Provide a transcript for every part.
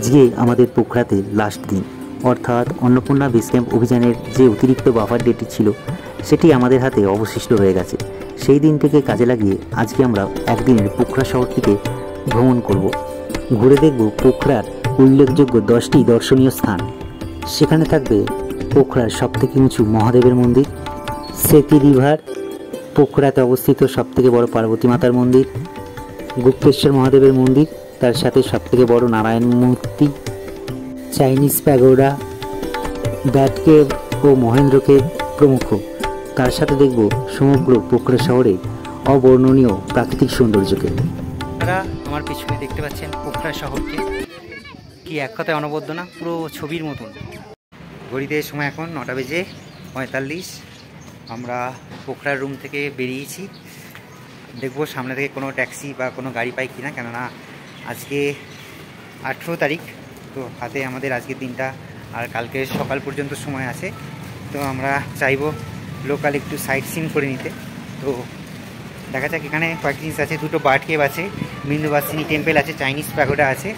আজকে আমাদের পোখরাতে লাস্ট দিন, অর্থাৎ অন্নপূর্ণা বেস ক্যাম্প অভিযানের যে অতিরিক্ত বাফার ডেটি ছিল সেটি আমাদের হাতে অবশিষ্ট হয়ে গেছে। সেই দিনটিকে কাজে লাগিয়ে আজকে আমরা একদিনের পোখরা শহরটিকে ভ্রমণ করব। ঘুরে দেখব পোখরার উল্লেখযোগ্য 10টি দর্শনীয় স্থান। সেখানে থাকবে পোখরার সবথেকে উঁচু মহাদেবের মন্দির, সেতি রিভার, পোখরাতে অবস্থিত সবথেকে বড় পার্বতী মাতার মন্দির, গুপ্তেশ্বর মহাদেবের মন্দির, তার সাথে সবথেকে বড় নারায়ণ মূর্তি, চাইনিজ প্যাগোডা, ব্যাট কেভ ও মহেন্দ্র কেভ প্রমুখ। তার সাথে দেখব সমগ্র পোখরা শহরের অবর্ণনীয় প্রাকৃতিক সৌন্দর্যকে। আপনারা আমার পিছনে দেখতে পাচ্ছেন পোখরা শহরকে, কি এক কথায় অনবদ্য না, পুরো ছবির মতন। ঘড়িতে সময় এখন 9:45। আমরা পোখরার রুম থেকে বেরিয়েছি। দেখব সামনে থেকে কোনো ট্যাক্সি বা কোনো গাড়ি পাই কিনা, কেননা আজকে 18 তারিখ, তো হাতে আমাদের আজকের দিনটা আর কালকে সকাল পর্যন্ত সময় আছে। তো আমরা চাইবো লোকাল একটু সাইট সিন করে নিতে। তো দেখা যাক, এখানে কয়েক জিনিস আছে, দুটো বার্ড কেভ আছে, বিন্দুবাসিনী টেম্পল আছে, চাইনিজ প্যাগোডা আছে,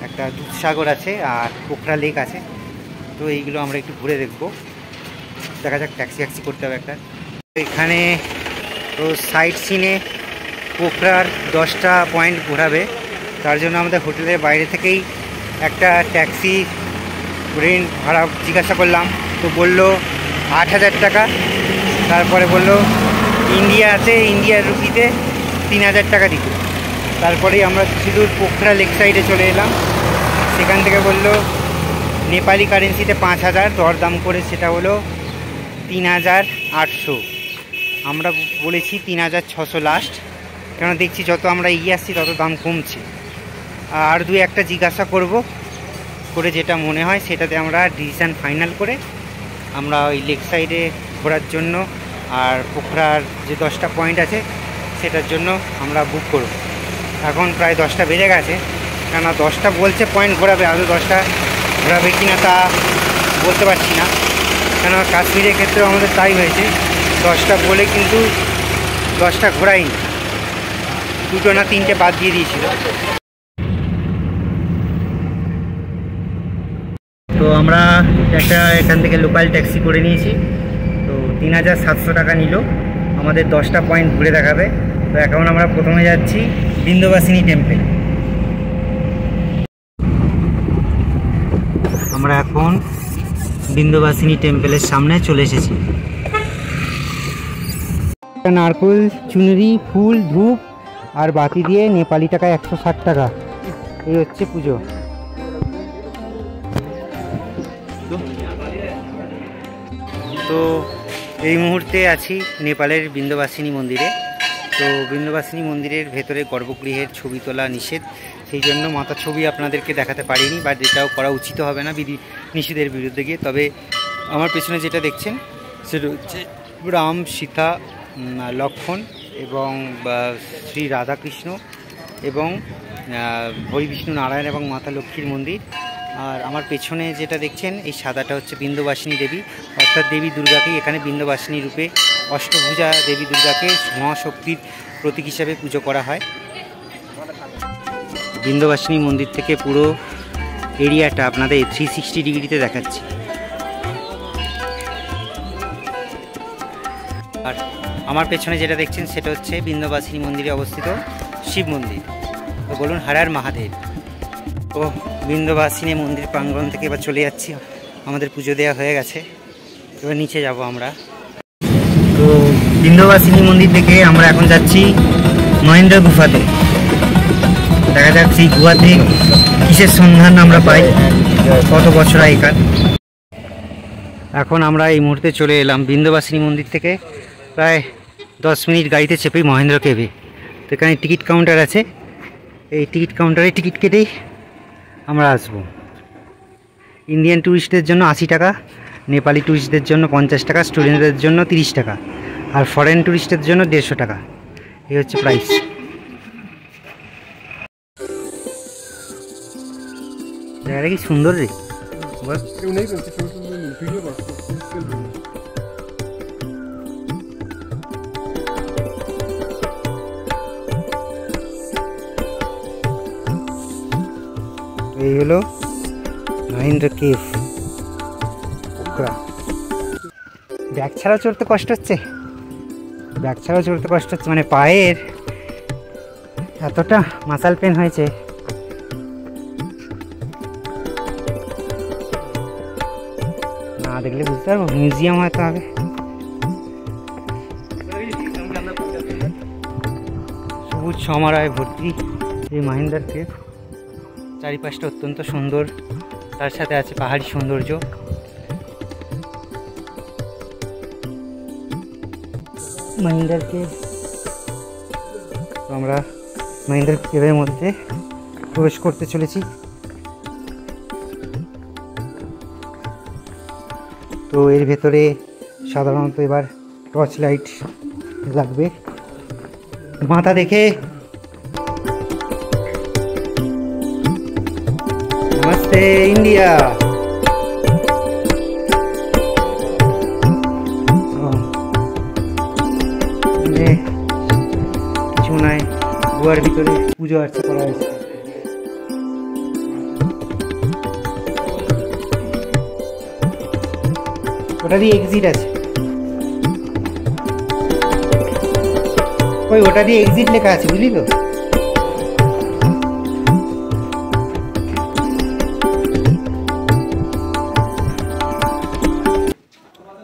একটা দুধসাগর আছে, আর পোখরা লেক আছে। তো এইগুলো আমরা একটু ঘুরে দেখব। দেখা যাক, ট্যাক্সি করতে হবে একটা। এখানে তো সাইট সিনে পোখরার 10টা পয়েন্ট ঘোরাবে, তার জন্য আমাদের হোটেলের বাইরে থেকেই একটা ট্যাক্সি রেন্ট ভাড়া জিজ্ঞাসা করলাম। তো বললো 8,000 টাকা। তারপরে বললো ইন্ডিয়াতে, ইন্ডিয়ার রুপিতে 3,000 টাকা দিতে। তারপরেই আমরা কিছু দূর পোখরা লেক সাইডে চলে এলাম। সেখান থেকে বললো নেপালি কারেন্সিতে 5,000, দরদাম করে সেটা হলো 3,800। আমরা বলেছি 3,600 লাস্ট, কেন দেখছি যত আমরা এগিয়ে আসছি তত দাম কমছে। আর একটা জিজ্ঞাসা করে যেটা মনে হয় সেটাতে আমরা ডিসিশান ফাইনাল করে আমরা ওই লেক সাইডে ঘোরার জন্য আর পোখরার যে 10টা পয়েন্ট আছে সেটার জন্য আমরা বুক করব। এখন প্রায় 10টা বেজে গেছে, কেননা 10টা বলছে পয়েন্ট ঘোরাবে, আরও 10টা ঘোরাবে কি না তা বলতে পারছি না। কেননা কাশ্মীরের ক্ষেত্রেও আমাদের তাই হয়েছে, 10টা বলে কিন্তু 10টা ঘোরায়নি, 2টো না 3টে বাদ দিয়ে দিয়েছিল। তো আমরা এখান থেকে লোকাল ট্যাক্সি করে নিয়েছি। তো 3,700 টাকা নিল, আমাদের 10টা পয়েন্ট ঘুরে দেখাবে। তো এখন আমরা প্রথমে যাচ্ছি বিন্দুবাসিনী টেম্পল। আমরা এখন বিন্দুবাসিনী টেম্পলের সামনে চলে এসেছি। নারকেল, চুনরি, ফুল, ধূপ আর বাতি দিয়ে নেপালি টাকায় 160 টাকা। এই হচ্ছে পুজো। তো এই মুহূর্তে আছি নেপালের বিন্দুবাসিনী মন্দিরে। তো বিন্দুবাসিনী মন্দিরের ভেতরে গর্ভগৃহের ছবি তোলা নিষেধ, সেই জন্য মাতার ছবি আপনাদেরকে দেখাতে পারিনি, বা যেটাও করা উচিত হবে না বিধি নিষেধের বিরুদ্ধে গিয়ে। তবে আমার পেছনে যেটা দেখছেন সেটা হচ্ছে রাম, সীতা, লক্ষ্মণ এবং শ্রী রাধাকৃষ্ণ এবং হরি বিষ্ণু নারায়ণ এবং মাতা লক্ষ্মীর মন্দির। আর আমার পেছনে যেটা দেখছেন এই সাদাটা হচ্ছে বিন্দুবাসিনী দেবী, অর্থাৎ দেবী দুর্গাকেই এখানে বিন্দুবাসিনী রূপে অষ্টভুজা দেবী দুর্গাকে মহাশক্তির প্রতীক হিসাবে পুজো করা হয়। বিন্দুবাসিনী মন্দির থেকে পুরো এরিয়াটা আপনাদের 360 ডিগ্রিতে দেখাচ্ছি। আর আমার পেছনে যেটা দেখছেন সেটা হচ্ছে বিন্দুবাসিনী মন্দিরে অবস্থিত শিব মন্দির। তো বলুন হর হর মহাদেব। তো বিন্দুবাসিনী মন্দির প্রাঙ্গণ থেকে এবার চলে যাচ্ছি, আমাদের পুজো দেওয়া হয়ে গেছে, এবার নিচে যাব আমরা। তো বিন্দুবাসিনী মন্দির থেকে আমরা এখন যাচ্ছি মহেন্দ্র গুফাতে। দেখা যাক সেই গুহাতে কিসের সন্ধান আমরা পাই, কত বছর আগেকার। এখন আমরা এই মুহূর্তে চলে এলাম বিন্দুবাসিনী মন্দির থেকে প্রায় 10 মিনিট গাড়িতে চেপেই মহেন্দ্র কেভে। তো এখানে টিকিট কাউন্টার আছে, এই টিকিট কাউন্টারে টিকিট কেটেই আমরা আসব। ইন্ডিয়ান ট্যুরিস্টদের জন্য 80 টাকা, নেপালি ট্যুরিস্টদের জন্য 50 টাকা, স্টুডেন্টদের জন্য 30 টাকা, আর ফরেন ট্যুরিস্টের জন্য 150 টাকা। এই হচ্ছে প্রাইস। জায়গাটা কি সুন্দর রে। এই হলো মহেন্দ্র কেভ পোখরা। ব্যাগ ছাড়াও চড়তে কষ্ট হচ্ছে, মানে পায়ের এতটা মাসাল পেন হয়েছে। না দেখলে বুঝতে পারবো, মিউজিয়াম হয়তো হবে। সবুজ সমারোহে ভর্তি এই মহেন্দ্র কেভ। চারিপাশটা অত্যন্ত সুন্দর, তার সাথে আছে পাহাড়ি সৌন্দর্য। মহেন্দ্র কেভ, আমরা মহেন্দ্র কেভের মধ্যে প্রবেশ করতে চলেছি। তো এর ভেতরে সাধারণত এবার টর্চ লাইট লাগবে মাথা দেখে। নমস্তে ইন্ডিয়া। কিছু নাই, গুহার ভিতরে পুজো আর্চা করা হয়েছে। ওটা দিয়ে এক্সিট আছে, ওই ওটা দিয়ে এক্সিট লেখা আছে, বুঝলি তো?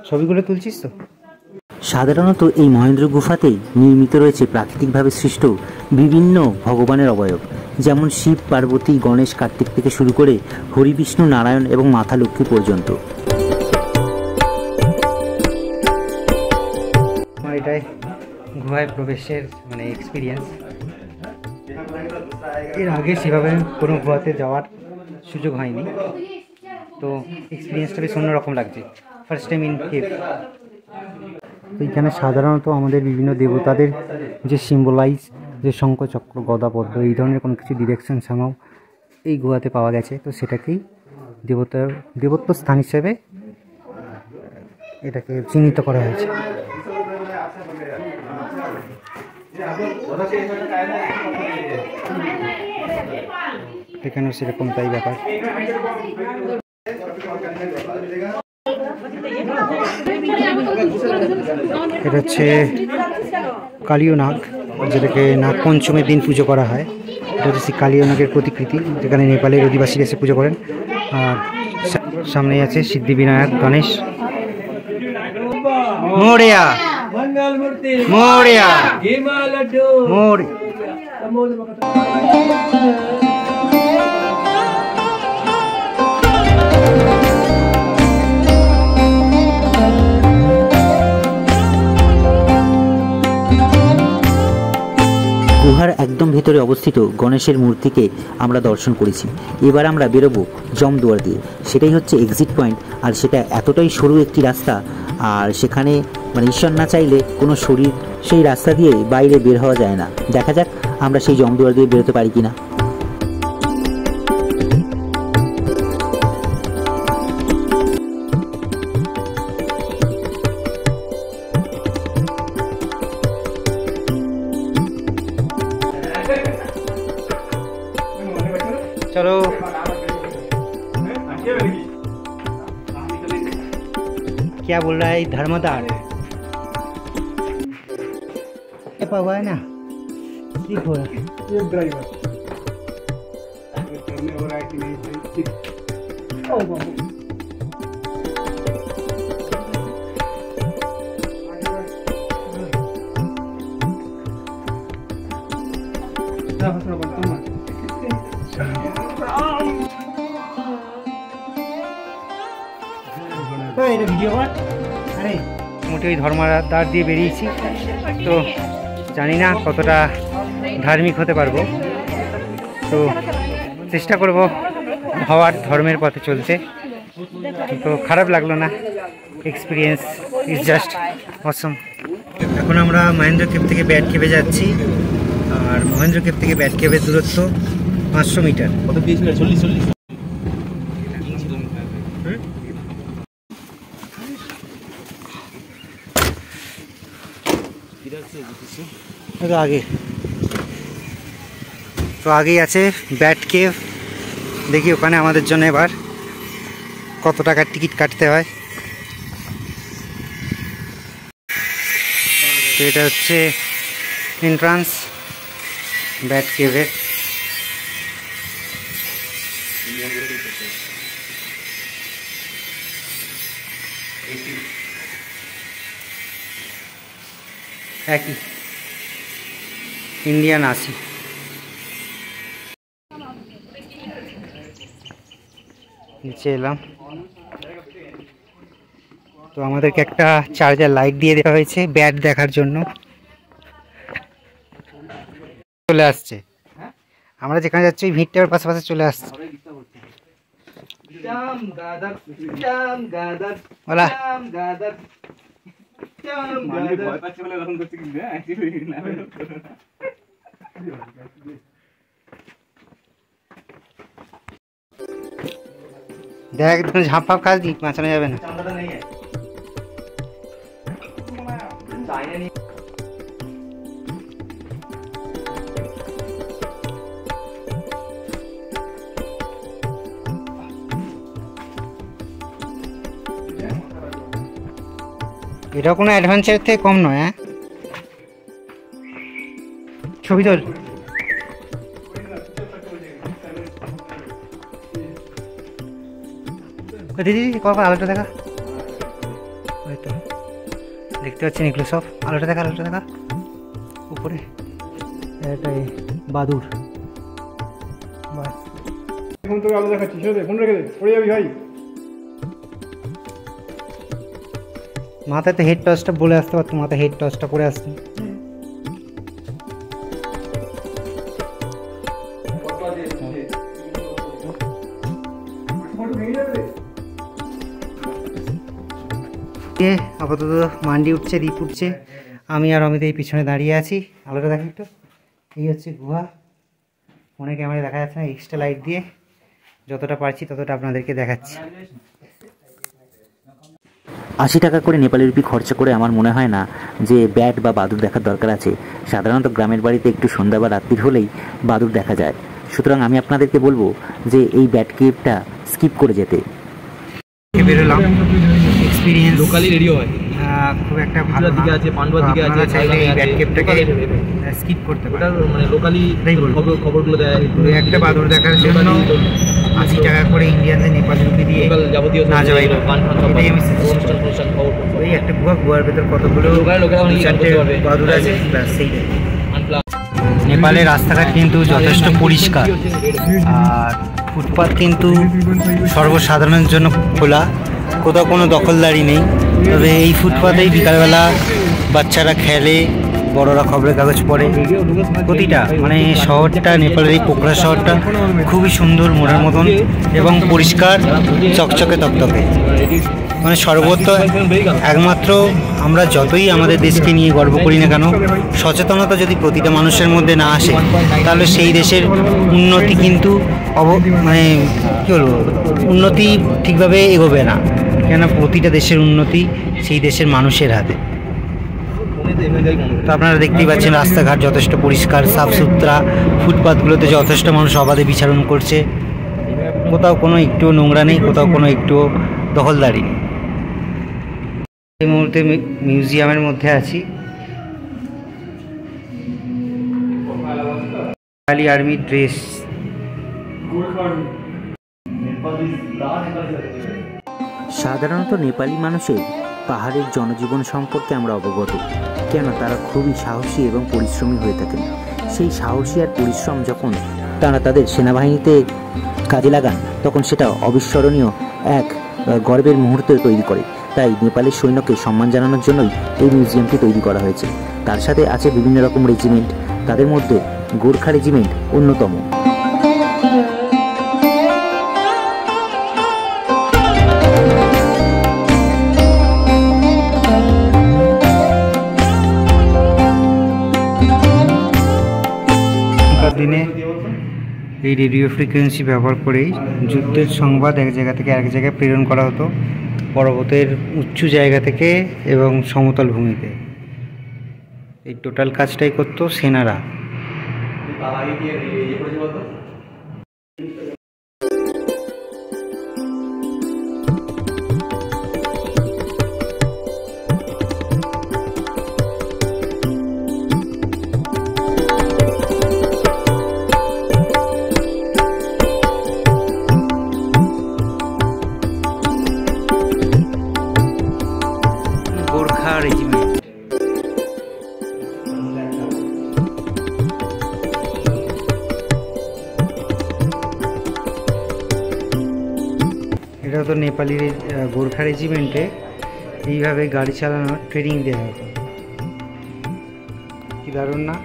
ছবিগুলো তুলছিস তো? সাধারণত এই মহেন্দ্র গুফাতেই নির্মিত রয়েছে প্রাকৃতিকভাবে সৃষ্ট বিভিন্ন ভগবানের অবয়ব, যেমন শিব, পার্বতী, গণেশ, কার্তিক থেকে শুরু করে হরি, বিষ্ণু, নারায়ণ এবং মাতা লক্ষ্মী পর্যন্ত। আমার এটাই গুহায় প্রবেশের মানে এক্সপিরিয়েন্স। এর আগে সেভাবে কোনো গুহাতে যাওয়ার সুযোগ হয়নি, তো এক্সপিরিয়েন্সটা বেশ অন্যরকম লাগছে। First time in cave. এইখানে সাধারণত আমাদের বিভিন্ন দেবতাদের যে সিম্বলাইজ, যে শঙ্খ, চক্র, গদা, পদ্ম, এই ধরনের কোনো কিছু ডিরেকশন সামাও এই গুহাতে পাওয়া গেছে। তো সেটাকেই দেবত্ব স্থান হিসেবে এটাকে চিহ্নিত করা হয়েছে। এখানেও সেরকম তাই ব্যাপার। এটা হচ্ছে কালীয় নাগ, যেটাকে নাগপঞ্চমীর দিন পুজো করা হয়। এটা হচ্ছে কালীয় নাগের প্রতিকৃতি, যেখানে নেপালের অধিবাসীরা এসে পুজো করেন। আর সামনেই আছে Siddhivinayak Ganesh. Moria Moria Moria. গুহার একদম ভেতরে অবস্থিত গণেশের মূর্তিকে আমরা দর্শন করেছি। এবার আমরা বেরোবো জমদুয়ার দিয়ে, সেটাই হচ্ছে এক্সিট পয়েন্ট। আর সেটা এতটাই সরু একটি রাস্তা, আর সেখানে মানে ঈশ্বর না চাইলে কোনো শরীর সেই রাস্তা দিয়ে বাইরে বের হওয়া যায় না। দেখা যাক আমরা সেই জমদুয়ার দিয়ে বেরোতে পারি কিনা। चलो क्या बोल रहा है धर्मदार? हुआ है ना, ठीक हो रहा है। ड्राइवर करने हो रहा है कि नहीं? মোটে ওই ধর্মদার দিয়ে বেরিয়েছি, তো জানি না কতটা ধার্মিক হতে পারবো। তো চেষ্টা করব হওয়ার ধর্মের পথে চলতে। তো খারাপ লাগলো না, এক্সপিরিয়েন্স ইজ জাস্ট অসম। এখন আমরা মহেন্দ্র কেভ থেকে ব্যাট কেভে যাচ্ছি, আর মহেন্দ্র কেভ থেকে ব্যাট কেভের দূরত্ব 500 মিটার। তো আগেই আছে ব্যাট কেভ, দেখি ওখানে আমাদের জন্য এবার কত টাকার টিকিট কাটতে হয়। তো এটা হচ্ছে এন্ট্রান্স ব্যাট কেভের। একই ইন্ডিয়ান 80। নিচে এলাম, তো আমাদেরকে একটা চার্জার লাইট দিয়ে দেওয়া হয়েছে ব্যাট দেখার জন্য। চলে আসছে, আমরা যেখানে যাচ্ছি ওই ভিড়টার পাশাপাশি চলে আসছে। বলা দেখ তুমি ঝাঁপ ফাপ খাস দিক বাঁচানো যাবে না। এটা কোনো অ্যাডভেঞ্চার থেকে কম নয়। হ্যাঁ ছবি তোল। দিদি কখন আলোটা দেখা, ওই তো দেখতে পাচ্ছেন এগুলো সব। আলোটা দেখা, আলোটা দেখা উপরে। এটাই বাদুর। ফোন তোকে আলো দেখাচ্ছি, ফোন রেখে দে, পড়ে যাবি ভাই। মাথায় তো হেড টসটা বলে আসতে পারতো, মাথায় হেড টসটা করে আসতো। আপাতত মান্ডি উঠছে, দ্বীপ উঠছে, আমি আর অমিত এই পিছনে দাঁড়িয়ে আছি। আলোটা দেখি একটু। এই হচ্ছে গুহা, ফোনে ক্যামেরায় দেখা যাচ্ছে না, এক্সট্রা লাইট দিয়ে যতটা পারছি ততটা আপনাদেরকে দেখাচ্ছি। 80 টাকা করে নেপালি রুপি খরচা করে আমার মনে হয় না যে ব্যাট বা বাদুড় দেখার দরকার আছে। সাধারণত গ্রামের বাড়িতে একটু সন্ধ্যা বা রাত্রির হলেই বাদুড় দেখা যায়। সুতরাং আমি আপনাদেরকে বলবো যে এই ব্যাট কেভটা স্কিপ করে যেতে। বেরোলাম, এক্সপিরিয়েন্স লোকালি রেডিও হয়, খুব একটা ভালো দিকে আছে, পান্ডুয়া দিকে আছে, চাইলে এই ব্যাট কেভটাকে স্কিপ করতে পারেন। ওটা মানে লোকালি খবরগুলো দেয়। একটা বাদুড় দেখার জন্য 80 টাকা করে ইন্ডিয়ানদের নেপালি রুপি দিয়ে যাবতীয় না যাওয়াই এটাই আমি অনুষ্ঠান খবর। ওই একটা গুহার ভেতর কতগুলো বাদুড় আছে, সেইটাই। নেপালের রাস্তাঘাট কিন্তু যথেষ্ট পরিষ্কার, আর ফুটপাথ কিন্তু সর্বসাধারণের জন্য খোলা, কোথাও কোনো দখলদারি নেই। তবে এই ফুটপাথেই বিকালবেলা বাচ্চারা খেলে, বড়রা খবরের কাগজ পড়ে। প্রতিটা মানে শহরটা, নেপালের এই পোখরা শহরটা খুবই সুন্দর, মোড়ের মতন এবং পরিষ্কার, চকচকে তকতকে। মানে সর্বত্র একমাত্র আমরা যতই আমাদের দেশকে নিয়ে গর্ব করি না কেন, সচেতনতা যদি প্রতিটা মানুষের মধ্যে না আসে তাহলে সেই দেশের উন্নতি কিন্তু মানে কী বলবো, উন্নতি ঠিকভাবে এগোবে না। কেন প্রতিটা দেশের উন্নতি সেই দেশের মানুষের হাতে। তো আপনারা দেখতেই পাচ্ছেন রাস্তাঘাট যথেষ্ট পরিষ্কার, সাফ সুতরা, ফুটপাথগুলোতে যথেষ্ট মানুষ অবাধে বিচরণ করছে, কোথাও কোনো একটু নোংরা নেই, কোথাও কোনো একটু দখলদারি নেই। এই মুহূর্তে মিউজিয়ামের মধ্যে আছি। Nepali army dress. সাধারণত নেপালি মানুষের পাহাড়ের জনজীবন সম্পর্কে আমরা অবগত, কেন তারা খুবই সাহসী এবং পরিশ্রমী হয়ে থাকেন। সেই সাহসী আর পরিশ্রম যখন তারা তাদের সেনাবাহিনীতে কাজে লাগান তখন সেটা অবিস্মরণীয় এক গর্বের মুহূর্ত তৈরি করে। তাই নেপালের সৈন্যকে সম্মান জানানোর জন্যই এই মিউজিয়ামটি তৈরি করা হয়েছে। তার সাথে আছে বিভিন্ন রকম রেজিমেন্ট, তাদের মধ্যে গোর্খা রেজিমেন্ট অন্যতম। দিনে এই রেডিও ফ্রিকোয়েন্সি ব্যবহার করেই যুদ্ধের সংবাদ এক জায়গা থেকে আরেক জায়গায় প্রেরণ করা হতো, পর্বতের উঁচু জায়গা থেকে এবং সমতল ভূমিতে। এই টোটাল কাজটাই করতো সেনারা। এটা তো নেপালি গোর্খা রেজিমেন্টে এইভাবে গাড়ি চালানোর ট্রেনিং দেওয়া হতো। কি দারুণ না?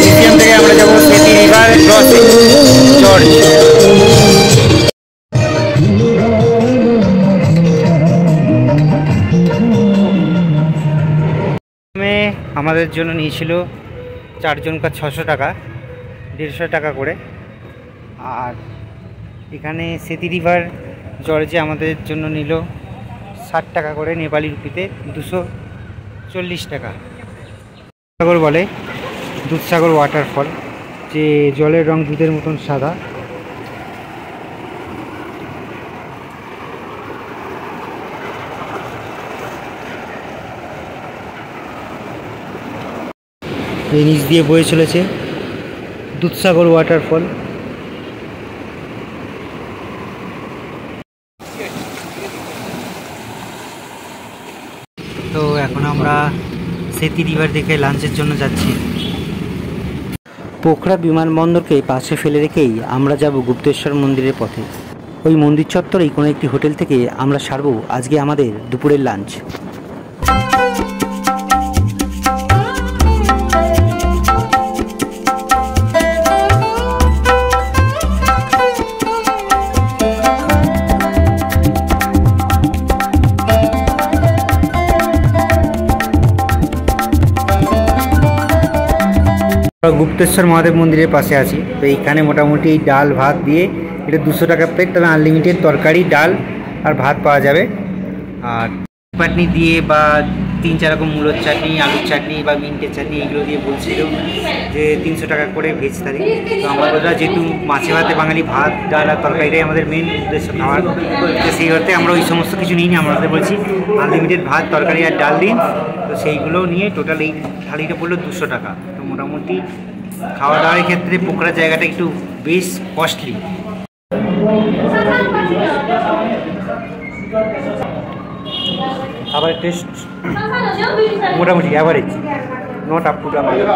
মিউজিয়াম থেকে আমরা যাবো সেতি রিভার ক্রসিং চর্চ। আমাদের জন্য নিয়েছিল 4 জনকার 600 টাকা, 150 টাকা করে। আর এখানে সেতি রিভার জর্জে আমাদের জন্য নিল 60 টাকা করে, নেপালি রুপিতে 240 টাকা। সাগর বলে দুধসাগর ওয়াটারফল, যে জলের রং দুধের মতন সাদা। এই নিচ দিয়ে বয়ে চলেছে দুধসাগর ওয়াটারফল। তো এখন আমরা সেতি রিভার দেখে লাঞ্চের জন্য যাচ্ছি। পোখরা বিমানবন্দরকে পাশে ফেলে রেখেই আমরা যাব গুপ্তেশ্বর মন্দিরের পথে। ওই মন্দির চত্বরেই কোনো একটি হোটেল থেকে আমরা সারব আজকে আমাদের দুপুরের লাঞ্চ। গুপ্তেশ্বর মহাদেব মন্দিরের পাশে আছি। তো এইখানে মোটামুটি ডাল ভাত দিয়ে এটা 200 টাকা প্লেট, তবে আনলিমিটেড তরকারি, ডাল আর ভাত পাওয়া যাবে। আর চাটনি দিয়ে বা 3-4 রকম মূলোর চাটনি, আলুর চাটনি বা মিন্টের চাটনি, এগুলো দিয়ে বলছিল যে 300 টাকা করে ভেজ থালি। তো আমরা যেহেতু মাছে ভাতে বাঙালি, ভাত ডাল আর তরকারিটাই আমাদের মেন উদ্দেশ্য খাওয়ার, তো সেই অর্থে আমরা ওই সমস্ত কিছু নিই নি। আমাদের বলছি আনলিমিটেড ভাত তরকারি আর ডাল দিন। তো সেইগুলো নিয়ে টোটাল এই থালিটা পড়লো 200 টাকা। তো মোটামুটি খাওয়া দাওয়ার ক্ষেত্রে পোখরা জায়গাটা একটু বেশ কস্টলি। খাবারের টেস্ট মোটামুটি average, not up to the mark.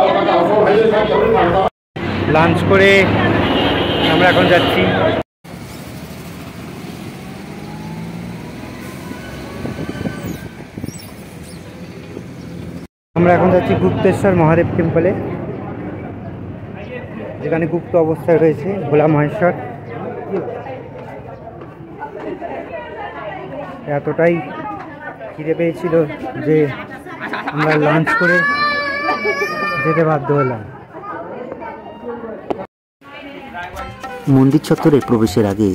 Lunch করে আমরা এখন যাচ্ছি গুপ্তেশ্বর মহাদেব টেম্পলে, যেখানে গুপ্ত অবস্থায় রয়েছে ভোলা মহেশ্বর। এতটাই খিদে পেয়েছিল যে আমরা লাঞ্চ করে যেতে বাধ্য হলাম। মন্দির চত্বরে প্রবেশের আগে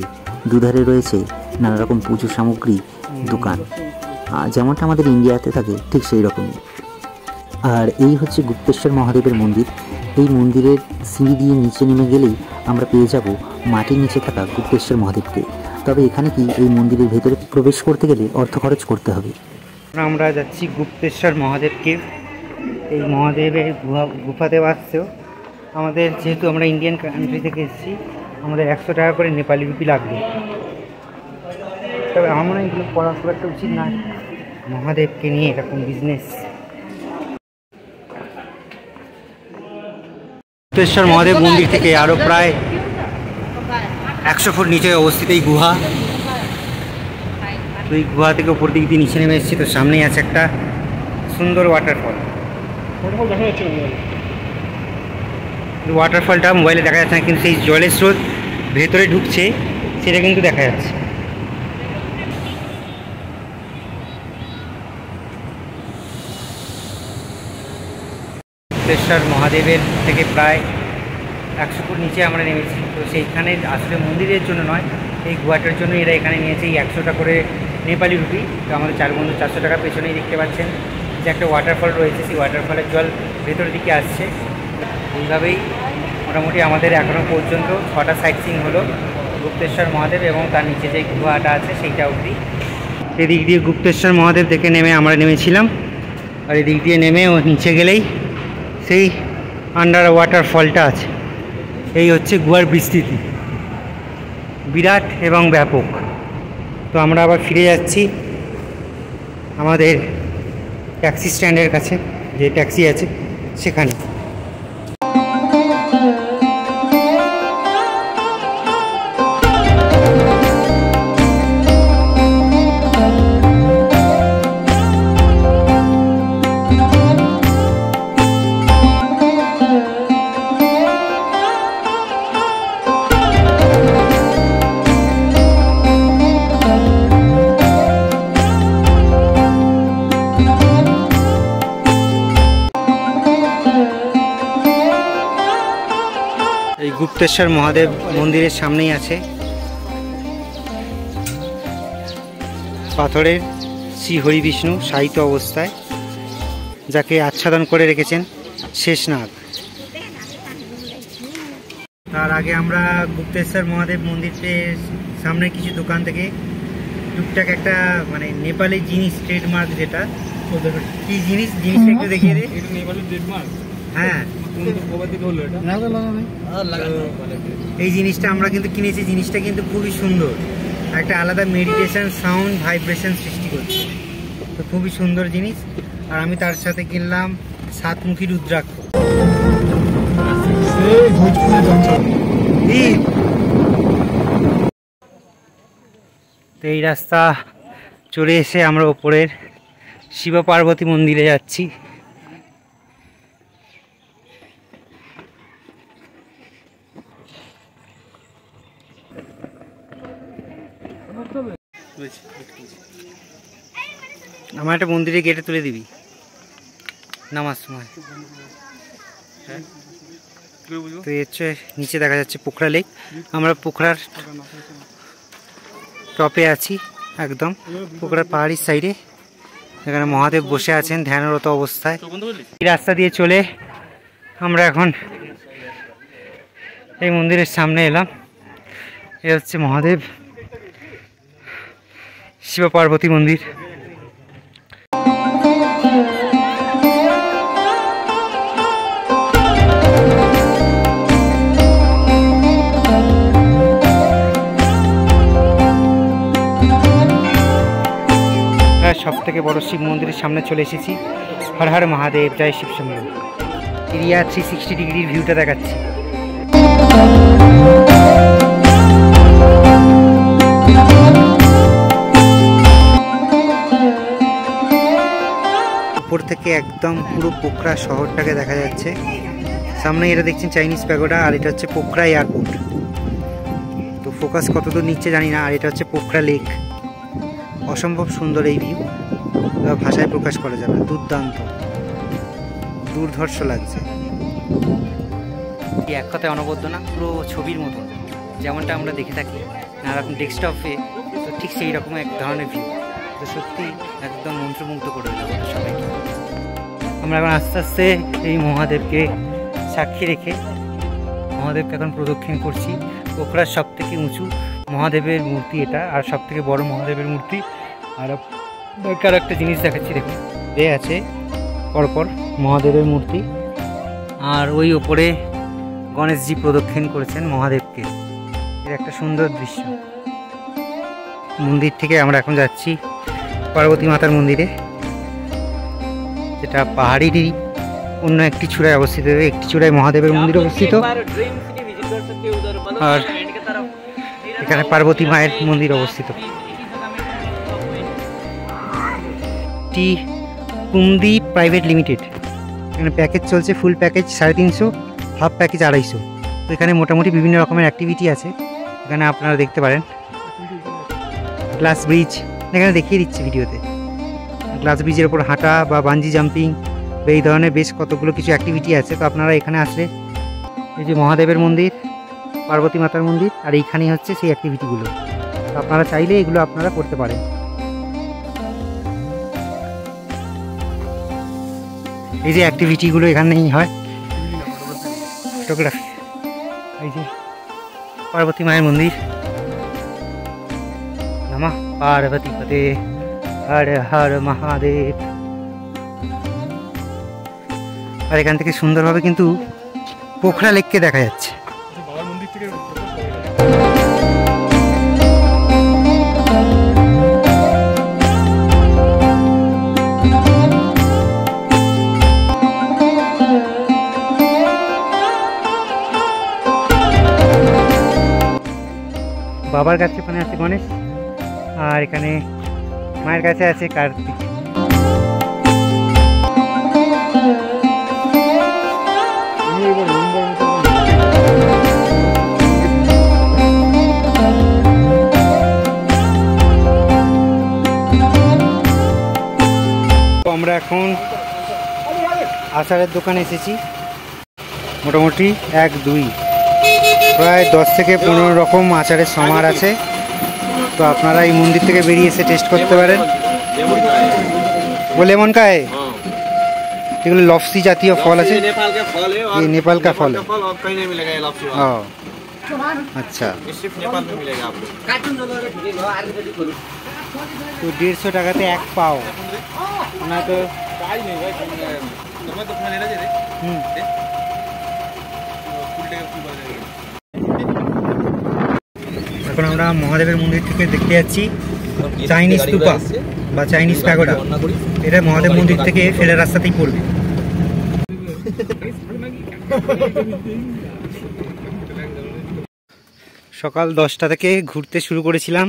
দুধারে রয়েছে নানা রকম পুজো সামগ্রী দোকান, যেমনটা আমাদের ইন্ডিয়াতে থাকে ঠিক সেই রকমই। আর এই হচ্ছে গুপ্তেশ্বর মহাদেবের মন্দির। এই মন্দিরের সিঁড়ি দিয়ে নিচে নেমে গেলেই আমরা পেয়ে যাব মাটির নিচে থাকা গুপ্তেশ্বর মহাদেবকে। তবে এখানে কি এই মন্দিরের ভেতরে প্রবেশ করতে গেলে অর্থ খরচ করতে হবে। আমরা যাচ্ছি গুপ্তেশ্বর মহাদেবকে। এই মহাদেবের গুফাতে আসছেও আমাদের, যেহেতু আমরা ইন্ডিয়ান কান্ট্রি থেকে এসেছি, আমাদের 100 টাকা করে নেপালি রুপি লাগবে। তবে আমার মনে হয় এগুলো করা খুব একটা উচিত না, মহাদেবকে নিয়ে এরকম বিজনেস। গুপ্তেশ্বর মহাদেব মন্দির থেকে আরও প্রায় 100 ফুট নিচে অবস্থিত এই গুহা। তো এই গুহা থেকে উপর দিক দিয়ে নিচে নেমে এসেছি। তো সামনেই আছে একটা সুন্দর ওয়াটারফল। দেখা যাচ্ছে ওয়াটারফলটা মোবাইলে দেখা যাচ্ছে না, কিন্তু সেই জলের স্রোত ভেতরে ঢুকছে সেটা কিন্তু দেখা যাচ্ছে। গুপ্তেশ্বর মহাদেবের থেকে প্রায় 100 ফুট নিচে আমরা নেমেছি। তো সেইখানে আসলে মন্দিরের জন্য নয়, এই গুহাটার জন্য এরা এখানে নিয়েছে এই 100 টাকা করে নেপালি রুপি। তো আমাদের 4 বন্ধু 400 টাকা। পেছনেই দেখতে পাচ্ছেন যে একটা ওয়াটারফল রয়েছে, সেই ওয়াটারফলের জল ভেতরের দিকে আসছে। এইভাবেই মোটামুটি আমাদের এখনও পর্যন্ত 6টা সাইট সিইং হলো গুপ্তেশ্বর মহাদেব এবং তার নিচে যে গুহাটা আছে সেইটা অবধি। এদিক দিয়ে গুপ্তেশ্বর মহাদেব দেখে নেমে আমরা নেমেছিলাম, আর এদিক দিয়ে নেমে ও নিচে গেলেই সেই আন্ডার ওয়াটারফলটা আছে। এই হচ্ছে গুহার বিস্তৃতি, বিরাট এবং ব্যাপক। তো আমরা আবার ফিরে যাচ্ছি আমাদের ট্যাক্সি স্ট্যান্ডের কাছে, যে ট্যাক্সি আছে সেখানে। এই গুপ্তেশ্বর মহাদেব মন্দিরের সামনেই আছে পাথরের শ্রী হরি বিষ্ণু শায়িত অবস্থায়, যাকে আচ্ছাদন করে রেখেছেন শেষনাগ। তার আগে আমরা গুপ্তেশ্বর মহাদেব মন্দিরের সামনে কিছু দোকান থেকে টুকটাক একটা মানে নেপালি জিনিস ট্রেডমার্ক, যেটা কি জিনিসটা একটু দেখিয়ে দে। হ্যাঁ, এই জিনিসটা আমরা কিন্তু কিনেছি। জিনিসটা কিন্তু খুবই সুন্দর, একটা আলাদা মেডিটেশন সাউন্ড ভাইব্রেশন সৃষ্টি করছে, তো খুবই সুন্দর জিনিস। আর আমি তার সাথে কিনলাম 7মুখী রুদ্রাক্ষ। তো এই রাস্তা চলে এসে আমরা ওপরের শিব পার্বতী মন্দিরে যাচ্ছি। আমার একটা মন্দিরে গেটে তুলে দিবি নামার সময়। তো হচ্ছে নিচে দেখা যাচ্ছে পোখরা লেক। আমরা পোখরার টপে আছি, একদম পোখরার পাহাড়ির সাইডে। এখানে মহাদেব বসে আছেন ধ্যানরত অবস্থায়। এই রাস্তা দিয়ে চলে আমরা এখন এই মন্দিরের সামনে এলাম। এ হচ্ছে মহাদেব শিব পার্বতী মন্দির। সব থেকে বড় শিব মন্দিরের সামনে চলে এসেছি। হর হর মহাদেব, জয় শিব শম্ভু। এরিয়া 360 ডিগ্রির ভিউটা দেখাচ্ছি। উপর থেকে একদম পুরো পোখরা শহরটাকে দেখা যাচ্ছে। সামনে এটা দেখছেন চাইনিজ প্যাগোডা, আর এটা হচ্ছে পোখরা এয়ারপোর্ট। তো ফোকাস কতদূর নিচ্ছে জানি না। আর এটা হচ্ছে পোখরা লেক। অসম্ভব সুন্দর এই ভিউ, ভাষায় প্রকাশ করা যাবে। দুর্দান্ত, দুর্ধর্ষ লাগছে। এক কথায় অনবদ্য না, পুরো ছবির মতন যেমনটা আমরা দেখে থাকি নানারকম ডেস্কটপে, তো ঠিক সেই রকম এক ধরনের ভিউ। তো সত্যি একদম মন্ত্রমুগ্ধ করে দিল সবাইকে। আমরা এখন আস্তে আস্তে এই মহাদেবকে সাক্ষী রেখে মহাদেবকে এখন প্রদক্ষিণ করছি। পোখরার সব থেকে উঁচু মহাদেবের মূর্তি এটা, আর সব থেকে বড় মহাদেবের মূর্তি। আর দরকার একটা জিনিস দেখাচ্ছি, দেখুন এ আছে পরপর মহাদেবের মূর্তি, আর ওই ওপরে গণেশজি প্রদক্ষিণ করেছেন মহাদেবকে। এর একটা সুন্দর দৃশ্য। মন্দির থেকে আমরা এখন যাচ্ছি পার্বতী মাতার মন্দিরে, যেটা পাহাড়িরই অন্য একটি চূড়ায় অবস্থিত। একটি চূড়ায় মহাদেবের মন্দির অবস্থিত, আর এখানে পার্বতী মায়ের মন্দির অবস্থিত। কুমদি প্রাইভেট লিমিটেড, এখানে প্যাকেজ চলছে। Full package 350, half package 250। তো এখানে মোটামুটি বিভিন্ন রকমের অ্যাক্টিভিটি আছে, এখানে আপনারা দেখতে পারেন। গ্লাস ব্রিজ এখানে দেখিয়ে দিচ্ছি ভিডিওতে। গ্লাস ব্রিজের ওপর হাঁটা বা বাঞ্জি জাম্পিং বা এই ধরনের বেশ কতগুলো কিছু অ্যাক্টিভিটি আছে। তো আপনারা এখানে আসলে এই যে মহাদেবের মন্দির, পার্বতী মাতার মন্দির, আর এইখানেই হচ্ছে সেই অ্যাক্টিভিটিগুলো। তো আপনারা চাইলে এগুলো আপনারা করতে পারেন। এই যে অ্যাক্টিভিটিগুলো এখানেই হয়, ফটোগ্রাফি। এই যে পার্বতী মায়ের মন্দির, নমঃ পার্বতী পতে হর হর মহাদেব। আর এখান থেকে সুন্দরভাবে কিন্তু পোখরা লেককে দেখা যাচ্ছে। বাবার কাছে ওখানে আছে গণেশ, আর এখানে মায়ের কাছে আছে কার্তিক। আমরা এখন আচারের দোকানে এসেছি, মোটামুটি 1, 2 প্রায় 10 থেকে 15 রকম আচারের সমাহার আছে। তো আপনারা এই মন্দির থেকে বেরিয়ে এসে টেস্ট করতে পারেন। वो लेमन का है, এগুলো লপসি জাতীয় ফল আছে। नेपाल का फल है और ये नेपाल का फल है। फल और कहीं नहीं मिलेगा ये लपसी वाला। ও আচ্ছা, ये सिर्फ नेपाल में मिलेगा आपको। তো 150 টাকাতে এক পাও না তো। तुम्हें तो खाने ना दे হুম, এখন আমরা মহাদেবের মন্দির থেকে দেখতে যাচ্ছি চাইনিজ স্তূপা বা চাইনিজ প্যাগোডা। এটা মহাদেব মন্দির থেকে ফেরার রাস্তাতেই পড়বে। সকাল 10টা থেকে ঘুরতে শুরু করেছিলাম,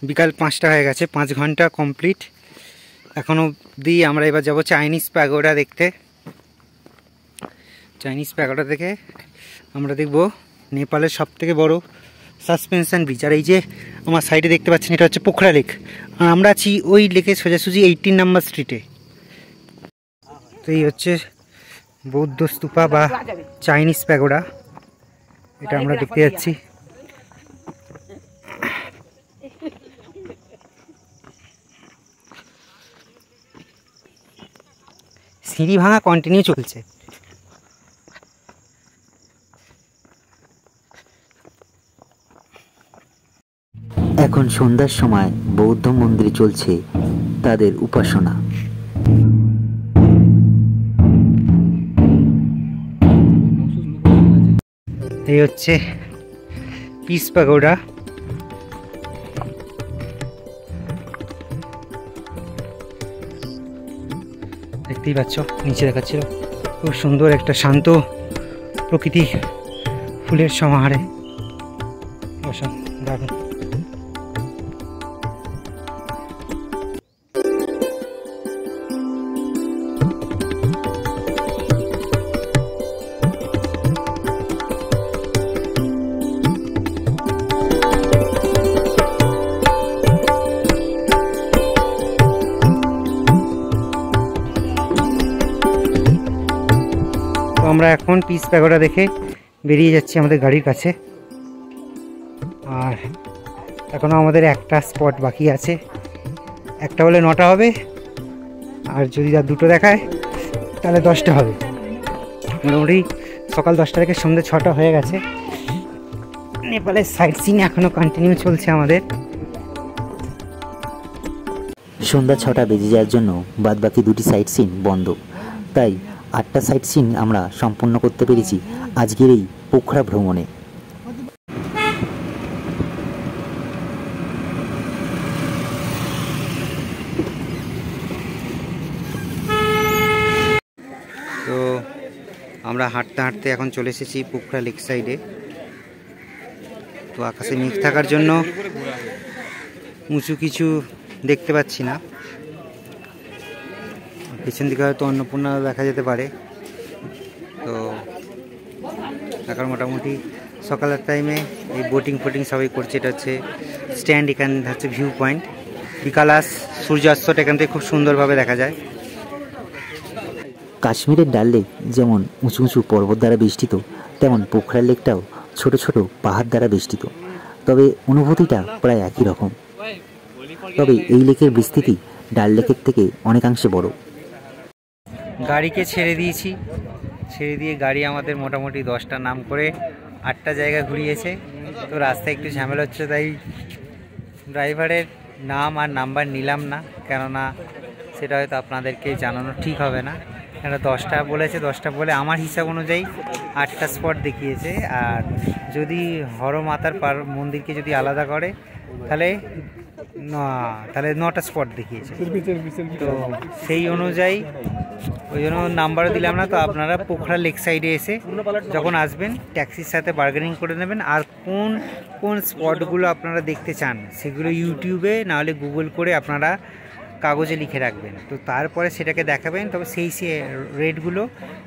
বিকাল 5টা হয়ে গেছে, 5 ঘন্টা কমপ্লিট। এখন অবধি আমরা এবার যাব চাইনিজ প্যাগোডা দেখতে। চাইনিজ প্যাগোডা থেকে আমরা দেখব নেপালের সবথেকে বড় সাসপেনশন ব্রিজ। আর এই যে আমার সাইডে দেখতে পাচ্ছেন, এটা হচ্ছে পোখরা লেক। আর আমরা আছি ওই লেকের সোজাসুজি 18 নম্বর স্ট্রিটে। তো এই হচ্ছে বৌদ্ধ স্তূপা বা চাইনিজ প্যাগোডা, এটা আমরা দেখতে যাচ্ছি। সিঁড়ি ভাঙা কন্টিনিউ চলছে। এখন সন্ধ্যার সময় বৌদ্ধ মন্দিরে চলছে তাদের উপাসনা। এই হচ্ছে পিস প্যাগোডা। দেখতেই পাচ্ছ, নিচে দেখাচ্ছিল, খুব সুন্দর একটা শান্ত প্রকৃতি, ফুলের সমাহারে বসা দারুণ। আমরা এখন পিস প্যাগোডা দেখে বেরিয়ে যাচ্ছি আমাদের গাড়ির কাছে। আর এখনও আমাদের একটা স্পট বাকি আছে, একটা হলে 9টা হবে, আর যদি যা 2টো দেখায় তাহলে 10টা হবে। মোটামুটি সকাল 10টা থেকে সন্ধ্যে 6টা হয়ে গেছে। নেপালের সাইট সিন এখনও কন্টিনিউ চলছে আমাদের। সন্ধ্যা 6টা বেজে যাওয়ার জন্য বাদবাকি 2টি সাইট সিন বন্ধ, তাই 8টা সাইট সিন আমরা সম্পূর্ণ করতে পেরেছি আজকের এই পোখরা ভ্রমণে। তো আমরা হাঁটতে হাঁটতে এখন চলে এসেছি পোখরা লেক সাইডে। তো আকাশে মেঘ থাকার জন্য উঁচু কিছু দেখতে পাচ্ছি না। পিছন দিকে হয়তো অন্নপূর্ণা দেখা যেতে পারে। তো এখন মোটামুটি সকালের টাইমে এই বোটিং ফোটিং সবাই করছে। এটা হচ্ছে স্ট্যান্ড, এখানে হচ্ছে ভিউ পয়েন্ট। বিকালাস সূর্যাস্তটা এখান থেকে খুব সুন্দরভাবে দেখা যায়। কাশ্মীরের ডাল লেক যেমন উঁচু উঁচু পর্বত দ্বারা বেষ্টিত, তেমন পোখরা লেকটাও ছোট ছোট পাহাড় দ্বারা বেষ্টিত, তবে অনুভূতিটা প্রায় একই রকম। তবে এই লেকের বিস্তৃতি ডাল লেকের থেকে অনেকাংশে বড়। গাড়িকে ছেড়ে দিয়েছি, ছেড়ে দিয়ে গাড়ি আমাদের মোটামুটি 10টা নাম করে 8টা জায়গা ঘুরিয়েছে। তো রাস্তায় একটু ঝামেলা হচ্ছে, তাই ড্রাইভারের নাম আর নাম্বার নিলাম না, কেননা সেটা হয়তো আপনাদেরকে জানানো ঠিক হবে না। কেন 10টা বলেছে, 10টা বলে আমার হিসাব অনুযায়ী 8টা স্পট দেখিয়েছে। আর যদি হরমাতার মন্দিরকে যদি আলাদা করে তাহলে 9টা স্পট দেখিয়েছে। তো সেই অনুযায়ী ওই জন্য নাম্বারও দিলাম না। তো আপনারা পোখরা লেক সাইডে এসে যখন আসবেন ট্যাক্সির সাথে বার্গেনিং করে নেবেন। আর কোন কোন স্পটগুলো আপনারা দেখতে চান সেগুলো ইউটিউবে নাহলে গুগল করে আপনারা কাগজে লিখে রাখবেন। তো তারপরে সেটাকে দেখাবেন। তবে সেই রেটগুলো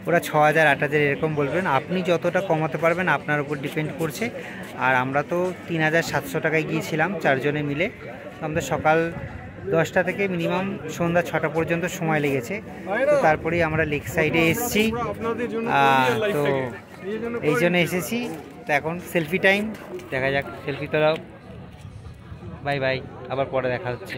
ওরা 6000 8000 এরকম বলবেন। আপনি যতটা কমাতে পারবেন আপনার উপর ডিপেন্ড করছে। আর আমরা তো 3700 টাকায় গিয়েছিলাম 4 জনে মিলে। আমাদের সকাল 10টা থেকে মিনিমাম সন্ধ্যা 6টা পর্যন্ত সময় লেগেছে। তো তারপরেই আমরা লেক সাইডে এসেছি। তো এই জন্য এসেছি। তো এখন সেলফি টাইম, দেখা যাক সেলফি তোলাও। বাই বাই, আবার পরে দেখা হচ্ছে।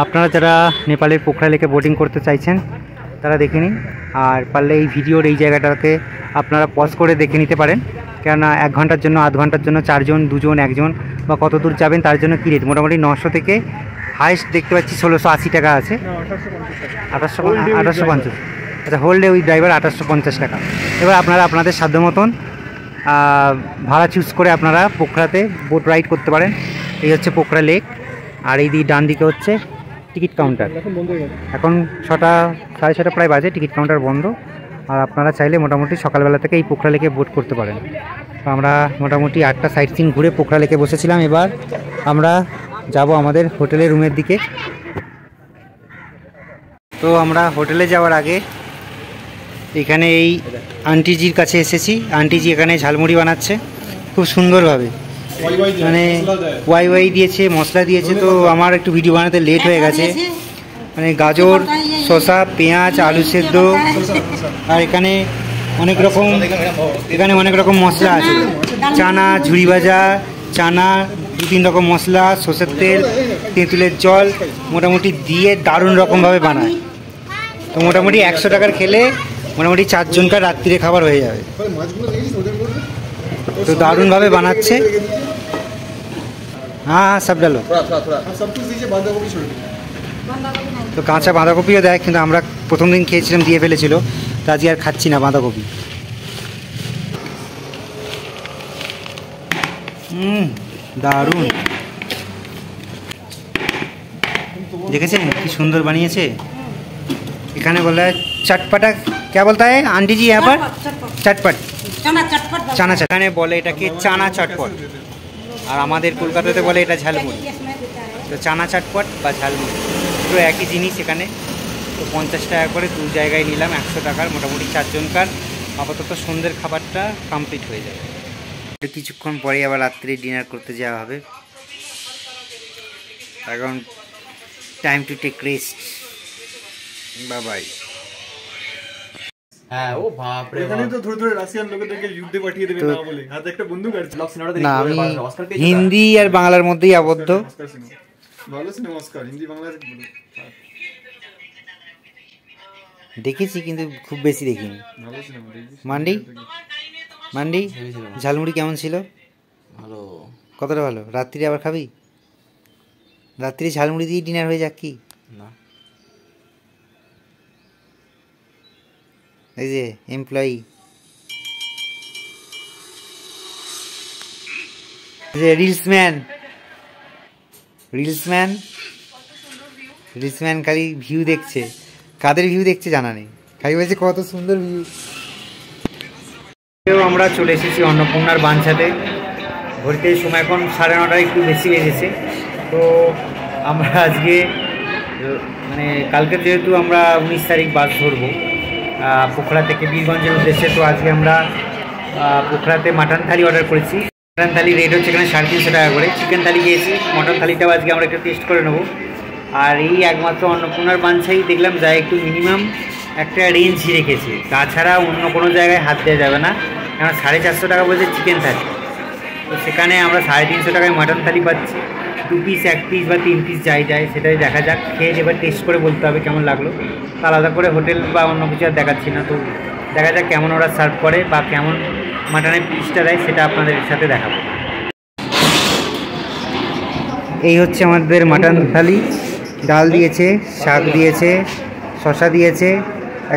আপনারা যারা নেপালের পোখরা লেকে বোটিং করতে চাইছেন তারা দেখে নিন, আর পারলে এই ভিডিওর এই জায়গাটাকে আপনারা পজ করে দেখে নিতে পারেন, কেননা 1 ঘন্টার জন্য, আধ ঘন্টার জন্য 4 জন, 2 জন, 1 জন বা কত দূর যাবেন তার জন্য কী রেট, মোটামুটি 900 থেকে হাইস্ট দেখতে পাচ্ছি 1680 টাকা আছে। 1850, আচ্ছা হোল ডে উইথ ড্রাইভার 1850 টাকা। এবার আপনারা আপনাদের সাধ্য মতন ভাড়া চুজ করে আপনারা পোখরাতে বোট রাইড করতে পারেন। এই হচ্ছে পোখরা লেক, আর এই দিকে ডান দিকে হচ্ছে টিকিট কাউন্টার। এখন 6টা, 6:30 প্রায় বাজে, টিকিট কাউন্টার বন্ধ। আর আপনারা চাইলে মোটামুটি সকালবেলা থেকে এই পোখরা লেকে বোট করতে পারেন। তো আমরা মোটামুটি 8টা সাইট সিন ঘুরে পোখরা লেকে বসেছিলাম। এবার আমরা যাব আমাদের হোটেলের রুমের দিকে। তো আমরা হোটেলে যাওয়ার আগে এখানে এই আন্টিজির কাছে এসেছি। আন্টিজি এখানে ঝালমুড়ি বানাচ্ছে খুব সুন্দরভাবে, মানে ওয়াই দিয়েছে, মশলা দিয়েছে। তো আমার একটু ভিডিও বানাতে লেট হয়ে গেছে। মানে গাজর, শসা, পেঁয়াজ, আলু সেদ্ধ, আর এখানে অনেক রকম মশলা আছে। চানা, ঝুড়ি ভাজা, চানা, 2-3 রকম মশলা, সর্ষের তেল, তেঁতুলের জল মোটামুটি দিয়ে দারুণ রকমভাবে বানায়। তো মোটামুটি 100 টাকার খেলে মোটামুটি 4 জনকার রাত্রিরে খাবার হয়ে যাবে। তো দারুণভাবে বানাচ্ছে। হ্যাঁ সব ডালো। তো কাঁচা বাঁধাকপিও দেয়, কিন্তু আমরা প্রথম দিন খেয়েছিলাম দিয়ে ফেলেছিল, তো আজকে আর খাচ্ছি না বাঁধাকপি। দারুণ, দেখেছেন কি সুন্দর বানিয়েছে। এখানে বলা হয় চটপটা, কে বলতা है आंटी जी यहाँ पर? চটপট, চানা। এখানে বলে এটাকে চানা চটপট, আর আমাদের কলকাতাতে বলে এটা ঝালমুড়ি। তো চানা চটপট বা ঝালমুড়ি তো একই জিনিস এখানে। তো 50 টাকা করে 2 জায়গায় নিলাম, 100 টাকার মোটামুটি 4 জনকার। আপাতত সন্ধ্যের খাবারটা কমপ্লিট হয়ে যাবে। কিছুক্ষণ পরে আবার রাত্রে ডিনার করতে যাওয়া হবে। এখন time to take rest. Bye bye. হ্যাঁ ও বাপ রে, এখানে তো ধরে রাশিয়ান লোকদেরকে যুদ্ধে পাঠিয়ে দেবে না বলে হাতে একটা বন্দুক আছে। না, আমি হিন্দি আর বাংলার মধ্যেই আবদ্ধ। ভালো সিনেমা অস্কার, হিন্দি বাংলা দেখেছি কিন্তু খুব বেশি দেখিনি। ভালো সিনেমা দেখেছি। মান্ডি ঝালমুড়ি কেমন ছিল? ভালো। কতটা ভালো? রাত্রিরে আবার খাবি? রাত্রি ঝালমুড়ি দিয়ে ডিনার হয়ে যাক কি? না, এই যে এমপ্লয়ি, রিলসম্যান খালি ভিউ দেখছে। কাদের ভিউ দেখছে জানা নেই, খালি বলছে কত সুন্দর ভিউ। আমরা চলে এসেছি অন্নপূর্ণার বাঞ্ছাতে। ঘড়িতে সময় এখন 9:30, একটু বেশি বেজেছে। তো আমরা আজকে মানে কালকে যেহেতু আমরা 19 তারিখ বাস ধরবো পোখরা থেকে বীরগঞ্জের উদ্দেশ্যে, তো আজকে আমরা পোখরাতে মাটন থালি অর্ডার করেছি। মাটন থালি রেট হচ্ছে এখানে 350 টাকা করে। চিকেন থালি খেয়েছি, মটন থালিটাও আজকে আমরা একটু টেস্ট করে নেবো। আর এই একমাত্র অন্নপূর্ণার বাঞ্ছাই দেখলাম যা একটু মিনিমাম একটা রেঞ্জ রেখেছে, তাছাড়া অন্য কোনো জায়গায় হাত দেওয়া যাবে না। কেন 450 টাকা বলছে চিকেন থালি, তো সেখানে আমরা 350 টাকায় মাটন থালি পাচ্ছি। 2 পিস, 1 পিস বা 3 পিস যাই যায় সেটাই দেখা যাক। খেয়ে এবার টেস্ট করে বলতে হবে কেমন লাগলো। আলাদা করে হোটেল বা অন্য কিছু আর দেখাচ্ছি না। তো দেখা যাক কেমন ওরা সার্ভ করে বা কেমন মাটনের পিসটা দেয়, সেটা আপনাদের সাথে দেখাবো। এই হচ্ছে আমাদের মাটন থালি। ডাল দিয়েছে, শাক দিয়েছে, শসা দিয়েছে,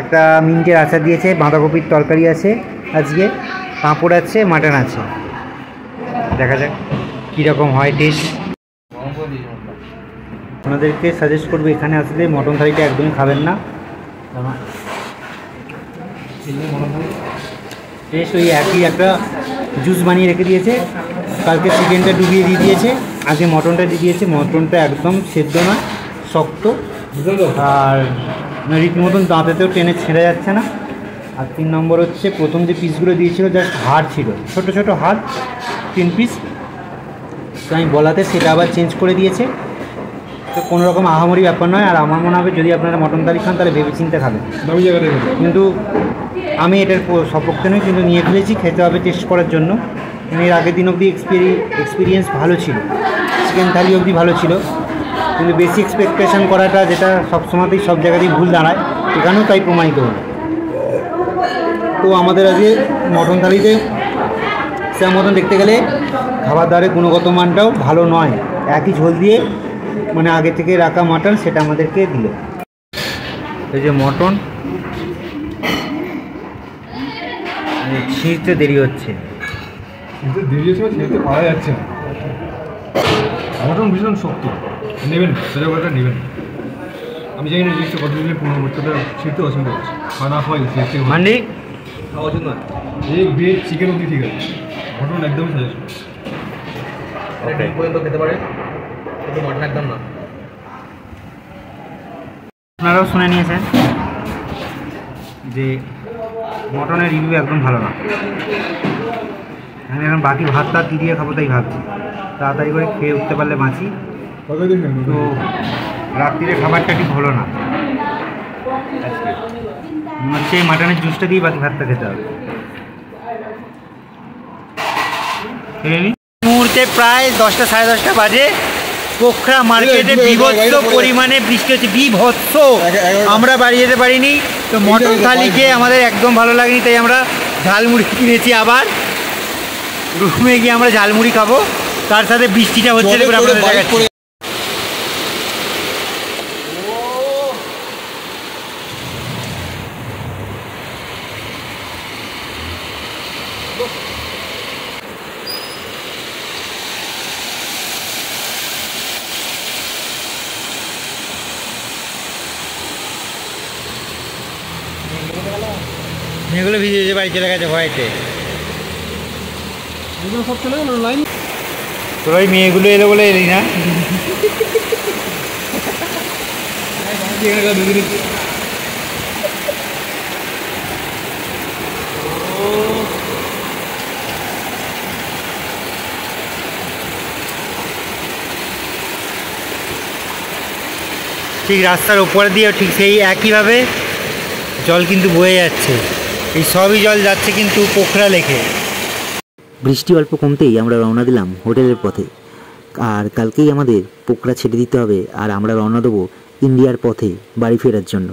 একটা মিন্টের আচার দিয়েছে, বাঁধাকপির তরকারি আছে, আজকে পাঁপড় আছে, মাটন আছে। দেখা যাক কীরকম হয় টেস্ট। আপনাদেরকে সাজেস্ট করবো এখানে আসলে মটন থালিটা একদমই খাবেন না। টেস্ট ওই একই, একটা জুস বানিয়ে রেখে দিয়েছে। কালকে চিকেনটা ডুবিয়ে দিয়ে দিয়েছে, আজকে মটনটা দিয়ে দিয়েছে। মটনটা একদম সেদ্ধ না, শক্ত, আর রীতিমতন দাঁতেতেও টেনে ছেড়ে যাচ্ছে না। আর 3 নম্বর হচ্ছে প্রথম যে পিসগুলো দিয়েছিল জাস্ট হাড় ছিল, ছোট ছোট হাড় 3 পিস, তো আমি বলাতে সেটা আবার চেঞ্জ করে দিয়েছে। তো কোনো রকম আহামরি ব্যাপার নয়। আর আমার মনে হবে যদি আপনারা মটন থালি খান তাহলে ভেবে চিন্তে খাবেন, দামি জায়গা থেকে। কিন্তু আমি এটার সপক্ষে নই, কিন্তু নিয়ে ফেলেছি, খেতে হবে টেস্ট করার জন্য। এর আগের দিন অবধি এক্সপিরিয়েন্স ভালো ছিল, চিকেন থালি অবধি ভালো ছিল, কিন্তু বেশি এক্সপেকটেশন করাটা যেটা সবসময়তেই সব জায়গাতেই ভুল দাঁড়ায়, এখানেও তাই প্রমাণিত হলো। তো আমাদের আজকে মটন থালিতে সেরকম মতন দেখতে গেলে খাবার দাবারের গুণগত মানটাও ভালো নয়। একই ঝোল দিয়ে মানে আগে থেকে রাখা মাটন সেটা আমাদেরকে দিল। এই যে মটন ছিঁড়তে দেরি হচ্ছে, কিন্তু দেরি হচ্ছে, ছেড়ে পাওয়া যাচ্ছে না। মটন ভীষণ শক্ত, নেবেন সেটা কথা নেবেন। আমি জানি না জিনিসটা কত দিলে 15 বছরটা ছিঁড়তে অসুবিধা হচ্ছে, খাওয়া হয় ছিঁড়তে মানে খাওয়ার জন্য এই ভেজ চিকেন অবধি ঠিক আছে, মটন একদমই সাজেশন। ঠিক পর্যন্ত খেতে পারে, কিন্তু মটন একদম না। আপনারাও শুনে নিয়েছেন যে মটনের রিভিউ একদম ভালো না। আমি এখন বাকি ভাতটা কী দিয়ে খাবো তাই ভাবছি, তাড়াতাড়ি করে খেয়ে উঠতে পারলে বাঁচি। তো রাত্রিরে খাবারটা ঠিক হলো না, মনে হচ্ছে মাটনের জুসটা দিয়ে বাকি ভাতটা খেতে হবে। মুহূর্তে প্রায় 10টা সাড়ে 10টা বাজে, পোখরা মার্কেটে বিভৎস পরিমাণে বৃষ্টি হচ্ছে, বিভৎস। আমরা বাড়ি যেতে পারিনি, তো মটন থালি খেয়ে আমাদের একদম ভালো লাগেনি, তাই আমরা ঝালমুড়ি কিনেছি। আবার রুমে গিয়ে আমরা ঝালমুড়ি খাবো, তার সাথে বৃষ্টিটা হচ্ছে দেখুন আপনাদের দেখাচ্ছি। মেয়েগুলো ভিজে ভিজে বাড়ি চলে গেছে ভয়েতে। সব চলে গেল লাইন। তোর ওই মেয়েগুলো এলো বলে এলি না? ঠিক রাস্তার উপর দিয়ে ঠিক সেই একইভাবে জল কিন্তু বয়ে যাচ্ছে, এই সবই জল যাচ্ছে কিন্তু পোখরা লেকে। বৃষ্টি অল্প কমতেই আমরা রওনা দিলাম হোটেলের পথে। আর কালকেই আমাদের পোখরা ছেড়ে দিতে হবে, আর আমরা রওনা দেবো ইন্ডিয়ার পথে বাড়ি ফেরার জন্য।